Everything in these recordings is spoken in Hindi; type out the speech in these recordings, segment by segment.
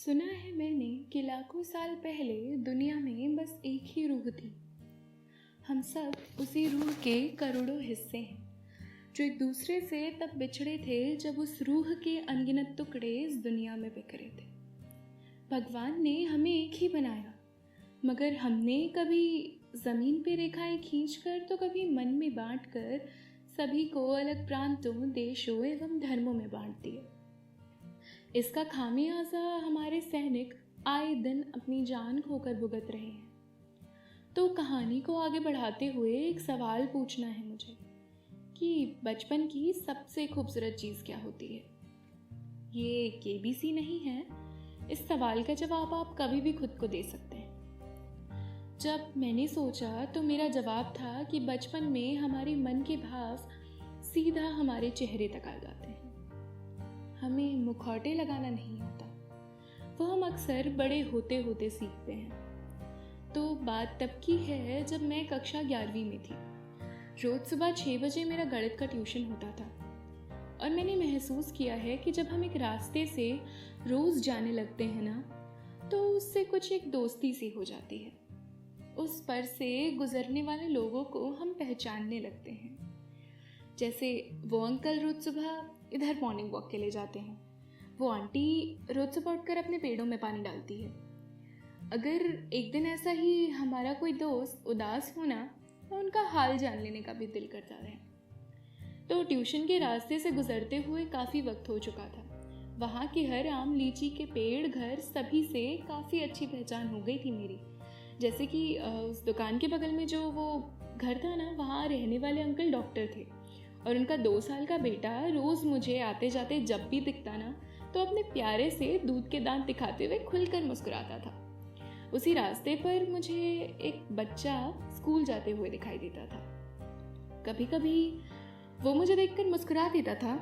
सुना है मैंने कि लाखों साल पहले दुनिया में बस एक ही रूह थी। हम सब उसी रूह के करोड़ों हिस्से हैं जो एक दूसरे से तब बिछड़े थे जब उस रूह के अनगिनत टुकड़े इस दुनिया में बिखरे थे। भगवान ने हमें एक ही बनाया, मगर हमने कभी ज़मीन पे रेखाएं खींचकर तो कभी मन में बांटकर सभी को अलग प्रांतों, देशों एवं धर्मों में बांट दिया। इसका खामियाजा हमारे सैनिक आए दिन अपनी जान खोकर भुगत रहे हैं। तो कहानी को आगे बढ़ाते हुए एक सवाल पूछना है मुझे कि बचपन की सबसे खूबसूरत चीज़ क्या होती है। ये केबीसी नहीं है। इस सवाल का जवाब आप कभी भी खुद को दे सकते हैं। जब मैंने सोचा तो मेरा जवाब था कि बचपन में हमारे मन के भाव सीधा हमारे चेहरे तक आ जाते हैं। हमें मुखौटे लगाना नहीं आता, वो हम अक्सर बड़े होते होते सीखते हैं। तो बात तब की है जब मैं कक्षा 11वीं में थी। रोज़ सुबह 6 बजे मेरा गणित का ट्यूशन होता था और मैंने महसूस किया है कि जब हम एक रास्ते से रोज़ जाने लगते हैं ना, तो उससे कुछ एक दोस्ती सी हो जाती है। उस पर से गुजरने वाले लोगों को हम पहचानने लगते हैं। जैसे वो अंकल रोज़ सुबह इधर मॉर्निंग वॉक के लिए जाते हैं, वो आंटी रोज़ सुबह उठकर अपने पेड़ों में पानी डालती है। अगर एक दिन ऐसा ही हमारा कोई दोस्त उदास हो ना, तो उनका हाल जान लेने का भी दिल करता है। तो ट्यूशन के रास्ते से गुजरते हुए काफ़ी वक्त हो चुका था। वहाँ के हर आम, लीची के पेड़, घर सभी से काफ़ी अच्छी पहचान हो गई थी मेरी। जैसे कि उस दुकान के बगल में जो वो घर था ना, वहाँ रहने वाले अंकल डॉक्टर थे और उनका 2 साल का बेटा रोज़ मुझे आते जाते जब भी दिखता ना, तो अपने प्यारे से दूध के दांत दिखाते हुए खुलकर मुस्कुराता था। उसी रास्ते पर मुझे एक बच्चा स्कूल जाते हुए दिखाई देता था। कभी कभी वो मुझे देखकर मुस्कुरा देता था।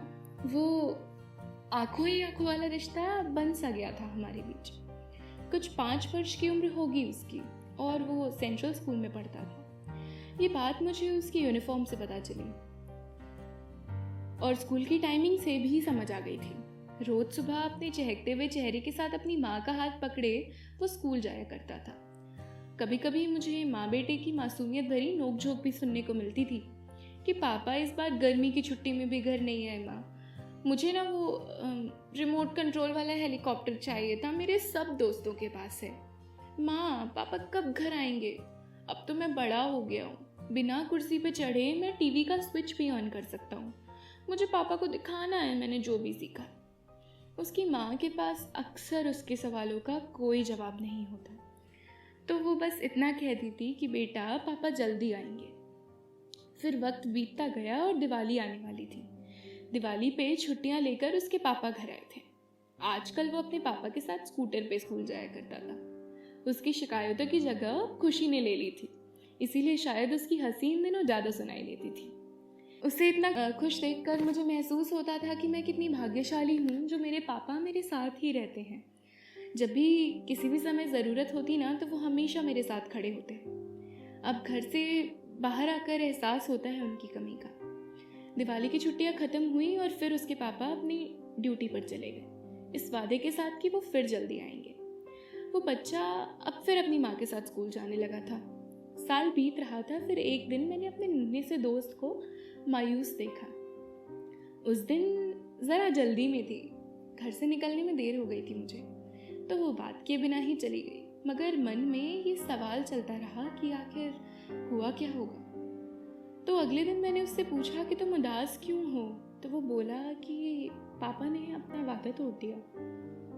वो आंखों ही आंखों वाला रिश्ता बन सा गया था हमारे बीच। कुछ 5 वर्ष की उम्र होगी उसकी और वो सेंट्रल स्कूल में पढ़ता था। ये बात मुझे उसकी यूनिफॉर्म से पता चली और स्कूल की टाइमिंग से भी समझ आ गई थी। रोज सुबह अपने चहकते हुए चेहरे के साथ अपनी माँ का हाथ पकड़े वो स्कूल जाया करता था। कभी कभी मुझे माँ बेटे की मासूमियत भरी नोकझोंक भी सुनने को मिलती थी कि पापा इस बार गर्मी की छुट्टी में भी घर नहीं आए माँ, मुझे ना वो रिमोट कंट्रोल वाला हेलीकॉप्टर चाहिए था, मेरे सब दोस्तों के पास है। माँ पापा कब घर आएंगे, अब तो मैं बड़ा हो गया हूँ, बिना कुर्सी पे चढ़े मैं टीवी का स्विच भी ऑन कर सकता हूँ, मुझे पापा को दिखाना है मैंने जो भी सीखा। उसकी माँ के पास अक्सर उसके सवालों का कोई जवाब नहीं होता, तो वो बस इतना कहती थी कि बेटा पापा जल्दी आएंगे। फिर वक्त बीतता गया और दिवाली आने वाली थी। दिवाली पे छुट्टियां लेकर उसके पापा घर आए थे। आजकल वो अपने पापा के साथ स्कूटर पे स्कूल जाया करता था। उसकी शिकायतों की जगह खुशी ने ले ली थी, इसीलिए शायद उसकी हंसी इन दिनों ज़्यादा सुनाई देती थी। उसे इतना खुश देखकर मुझे महसूस होता था कि मैं कितनी भाग्यशाली हूँ जो मेरे पापा मेरे साथ ही रहते हैं। जब भी किसी भी समय ज़रूरत होती ना, तो वो हमेशा मेरे साथ खड़े होते। अब घर से बाहर आकर एहसास होता है उनकी कमी का। दिवाली की छुट्टियाँ ख़त्म हुई और फिर उसके पापा अपनी ड्यूटी पर चले गए, इस वादे के साथ कि वो फिर जल्दी आएंगे। वो बच्चा अब फिर अपनी माँ के साथ स्कूल जाने लगा था। साल बीत रहा था। फिर एक दिन मैंने अपने नन्हे से दोस्त को मायूस देखा। उस दिन ज़रा जल्दी में थी, घर से निकलने में देर हो गई थी मुझे, तो वो बात किए बिना ही चली गई। मगर मन में ये सवाल चलता रहा कि आखिर हुआ क्या होगा। तो अगले दिन मैंने उससे पूछा कि तुम उदास क्यों हो, तो वो बोला कि पापा ने अपना वादा तोड़ दिया,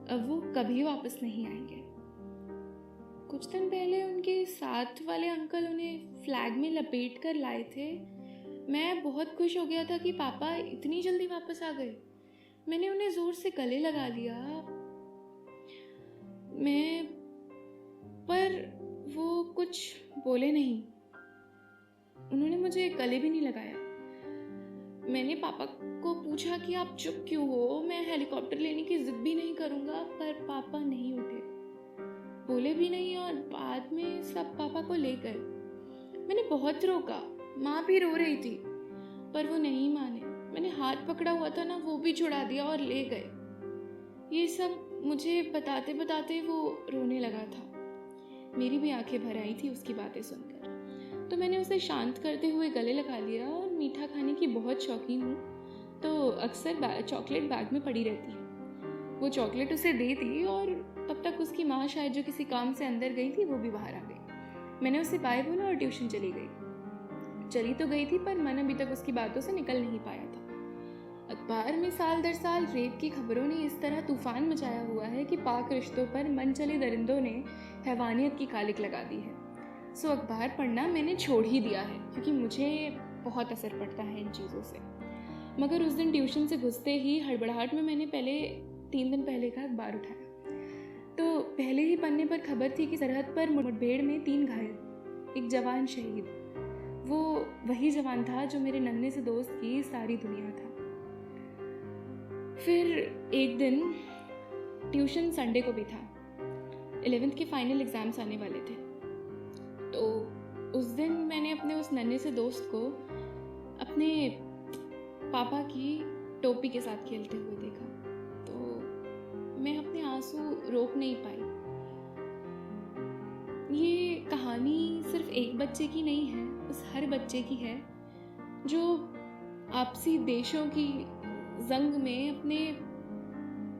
अब वो कभी वापस नहीं आएंगे। कुछ दिन पहले उनके साथ वाले अंकल उन्हें फ्लैग में लपेट कर लाए थे। मैं बहुत खुश हो गया था कि पापा इतनी जल्दी वापस आ गए। मैंने उन्हें जोर से गले लगा लिया, पर वो कुछ बोले नहीं। उन्होंने मुझे गले भी नहीं लगाया। मैंने पापा को पूछा कि आप चुप क्यों हो, मैं हेलीकॉप्टर लेने की जिद भी नहीं करूँगा, पर पापा नहीं उठे, बोले भी नहीं और बाद में सब पापा को ले गए। मैंने बहुत रोका, माँ भी रो रही थी, पर वो नहीं माने। मैंने हाथ पकड़ा हुआ था ना, वो भी छुड़ा दिया और ले गए। ये सब मुझे बताते बताते वो रोने लगा था। मेरी भी आंखें भर आई थी उसकी बातें सुनकर। तो मैंने उसे शांत करते हुए गले लगा लिया। और मीठा खाने की बहुत शौकीन हूँ, तो अक्सर चॉकलेट बैग में पड़ी रहती है। वो चॉकलेट उसे दे दी और तब तक उसकी माँ शायद जो किसी काम से अंदर गई थी वो भी बाहर आ गई। मैंने उसे बाय बोला और ट्यूशन चली गई। चली तो गई थी पर मन अभी तक उसकी बातों से निकल नहीं पाया था। अखबार में साल दर साल रेप की खबरों ने इस तरह तूफान मचाया हुआ है कि पाक रिश्तों पर मनचले दरिंदों ने हैवानियत की कालिक लगा दी है। सो अखबार पढ़ना मैंने छोड़ ही दिया है, क्योंकि मुझे बहुत असर पड़ता है इन चीज़ों से। मगर उस दिन ट्यूशन से घुसते ही हड़बड़ाहट में मैंने 3 दिन पहले का अखबार उठाया। तो पहले ही पन्ने पर खबर थी कि सरहद पर मुठभेड़ में 3 घायल, एक जवान शहीद। वो वही जवान था जो मेरे नन्हे से दोस्त की सारी दुनिया था। फिर एक दिन ट्यूशन संडे को भी था। 11th के फाइनल एग्जाम्स आने वाले थे। तो उस दिन मैंने अपने उस नन्हे से दोस्त को अपने पापा की टोपी के साथ खेलते हुए देखा। तो मैं अपने आंसू रोक नहीं पाई। ये कहानी सिर्फ एक बच्चे की नहीं है, उस हर बच्चे की है जो आपसी देशों की जंग में अपने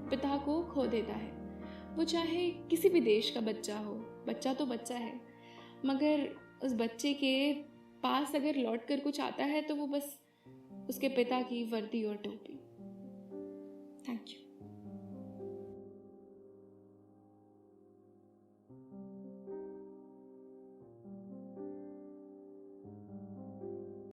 पिता को खो देता है। वो चाहे किसी भी देश का बच्चा हो, बच्चा तो बच्चा है, मगर उस बच्चे के पास अगर लौट कर कुछ आता है तो वो बस उसके पिता की वर्दी और टोपी। Thank you.